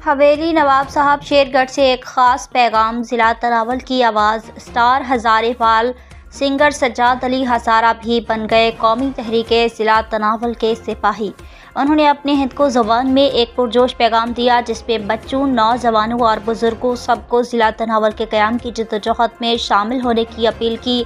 حویلی نواب صاحب شیرگڑھ سے ایک خاص پیغام۔ ضلع تناول کی آواز اسٹار ہزارے وال سنگر سجاد علی ہزارہ بھی بن گئے قومی تحریک ضلع تناول کے سپاہی۔ انہوں نے اپنے ہندکو زبان میں ایک پرجوش پیغام دیا جس میں بچوں، نوجوانوں اور بزرگوں سب کو ضلع تناول کے قیام کی جدوجہد میں شامل ہونے کی اپیل کی۔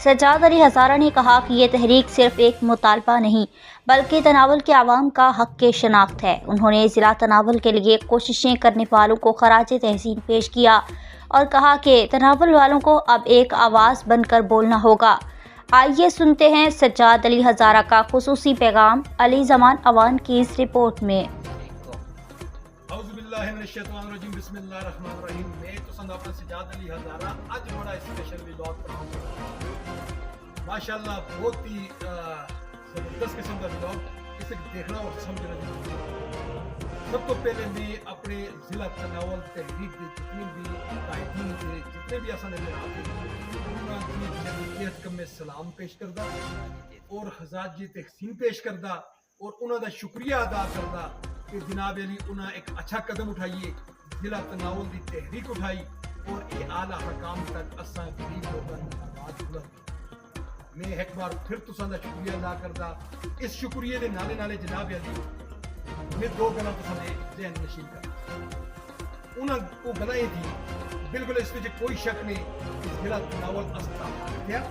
سجاد علی ہزارہ نے کہا کہ یہ تحریک صرف ایک مطالبہ نہیں بلکہ تناول کے عوام کا حق شناخت ہے۔ انہوں نے ضلع تناول کے لیے کوششیں کرنے والوں کو خراج تحسین پیش کیا اور کہا کہ تناول والوں کو اب ایک آواز بن کر بولنا ہوگا۔ آئیے سنتے ہیں سجاد علی ہزارہ کا خصوصی پیغام علی زمان اوان کی اس رپورٹ میں۔ اعوذ باللہ من الشیطان الرجیم، بسم اللہ الرحمن الرحیم۔ میں تو سنگ اپنا سجاد علی ہزارہ اج بڑا اسپیشل ولاگ بناؤں ماشاءاللہ، بہت ہی زبردست قسم کا ولاگ، اسے دیکھنا اور سمجھنا ضروری ہے۔ سب تو پہلے میں اپنے ضلع تناول تحریک کے جتنے بھی قائدین تھے، جتنے بھی اصل میں آتے تھے، انہوں کی جمعیت کا میں سلام پیش کردہ اور خراج تحسین پیش کردہ اور انہوں کا شکریہ ادا کردہ کہ جناب علی انہوں ایک اچھا قدم اٹھائیے، ضلع تناول کی تحریک اٹھائی اور یہ اعلیٰ حکام تک اساں غریب لوگوں کی آواز بلند۔ میں ایک بار پھر تساں دا شکریہ ادا کردہ۔ اس شکریہ دے نالے نالے جناب علی میں دو گلاں تساں دے ذہن نشین کر انہاں کو گلاں یہ تھی، بالکل اس وچ کوئی شک نہیں کہ ضلع تناول استا دیا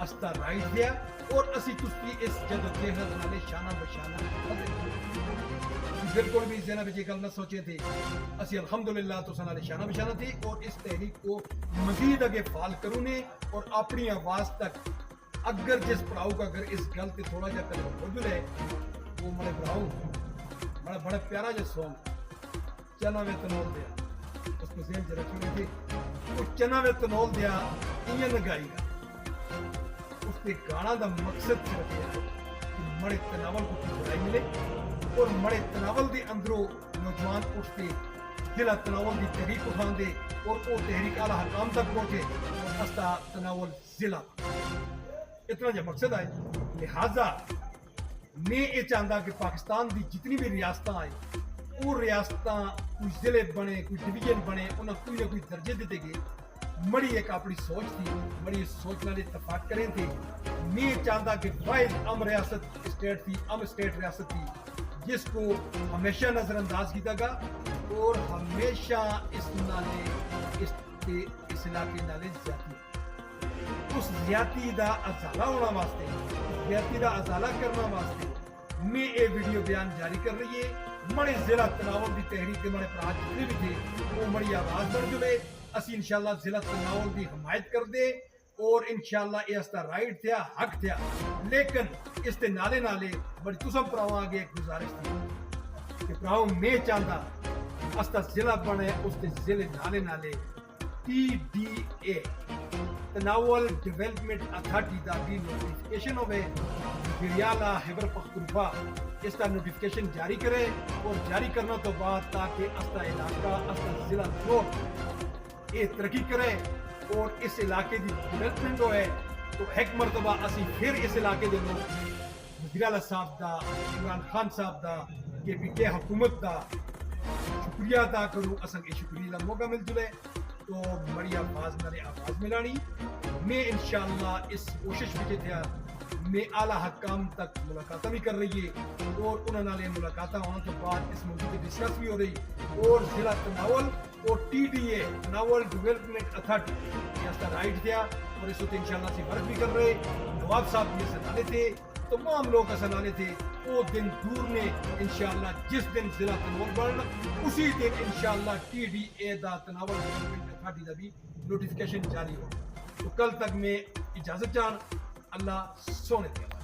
استا رائٹ دیا اور اسی تستی اس جدوجہد نالے شانہ بشانہ بالکل بھی ذہن وچ یہ گل نہ سوچے تھے۔ اسی الحمدللہ تساں نالے شانہ بشانہ تھے اور اس تحریک کو مزید آگے فعال کرونے اور اپنی آواز تک اگر جس پڑاؤ کا اگر اس گل تے تھوڑا جا کر موجود ہے وہ میرے پڑاؤ بڑا پیارا جا سونگ چنا وے تنول دیا، اس کو ذہن چ رکھی ہوئی تھی، وہ چنا وے تنول دیا این گائی گا۔ اس کے گانا دا مقصد صرف یہ ہے کہ مڑے تناول کو کچھ ملے اور مڑے تناول دے اندروں نوجوان اٹھتے ضلع تناول دی تحریک اٹھان دے اور وہ تحریک اعلیٰ حکام تک پہنچے اور استا تناول ضلع اتنا جو مقصد ہے۔ لہٰذا میں یہ چاہتا کہ پاکستان دی جتنی بھی ریاستیں آئے وہ ریاستیں کوئی ضلع بنے، کوئی ڈویژن بنے، انہیں کوئی نہ کوئی درجے دیتے گئے۔ مڑی ایک اپنی سوچ تھی، مڑی سوچ نالے اتفاق کریں تھے۔ میں چاہتا کہ واحد ریاست اسٹیٹ تھی، اسٹیٹ ریاست تھی جس کو ہمیشہ نظر انداز کیتا گا اور ہمیشہ اس نالے اس علاقے نالے زیادتی اس زیادتی دا ازالہ ہونا واسطے، زیادتی دا ازالہ کرنا واسطے میں یہ ویڈیو بیان جاری کر رہی ہے۔ مڑے ضلع تناول دی تحریک کے مڑے پراج جتنے بھی تھے وہ مڑی آواز بن جائے، اسی انشاءاللہ ضلع تناول دی حمایت کر دے اور انشاءاللہ یہ استا رائٹ تھیا، حق تھیا۔ لیکن اس تے نالے نالے بڑی تسم پراواں آگے ایک گزارش تھی کہ پراؤں میں چاہتا استا ضلع بنے، اس تے ضلع نالے نالے TDA تناول ڈیولپمنٹ اتھارٹی دا بھی نوٹیفکیشن ہوئے، گریالہ خیبر پختونخوا اس کا نوٹیفکیشن جاری کرے اور جاری کرنا تو بعد تاکہ استا علاقہ استا ضلع کو یہ ترقی کرے اور اس علاقے دی ڈیولپمنٹ ہوئے تو ایک مرتبہ اسی پھر اس علاقے دے لوگ وزیر اعلیٰ صاحب دا، عمران خان صاحب دا، KPK حکومت دا شکریہ ادا کروں، اساں کے شکریہ دا موقع مل جلے تو بڑی آواز نالے آواز ملانی۔ میں انشاءاللہ اس کوشش میں تھیا، میں اعلیٰ حکام تک ملاقاتیں بھی کر رہی ہے اور انہوں نے ملاقاتیں ہونے کے بعد اس موضوع کی ڈسکس بھی ہو رہی اور ضلع تناول اور TDA تناول ڈیولپمنٹ اتھارٹی یہ اس کا رائٹ دیا اور اس وقت انشاءاللہ سے ورک بھی کر رہے۔ نواب صاحب بھی سنالے تھے، تمام لوگ سنالے تھے، وہ دن دور نے انشاءاللہ جس دن ضلع تناول بڑھنا اسی دن انشاءاللہ TDA دا تناول ڈیولپمنٹ اتھارٹی دا بھی نوٹیفکیشن جاری ہو۔ تو کل تک میں اجازت چاہوں، اللہ سونے دیا۔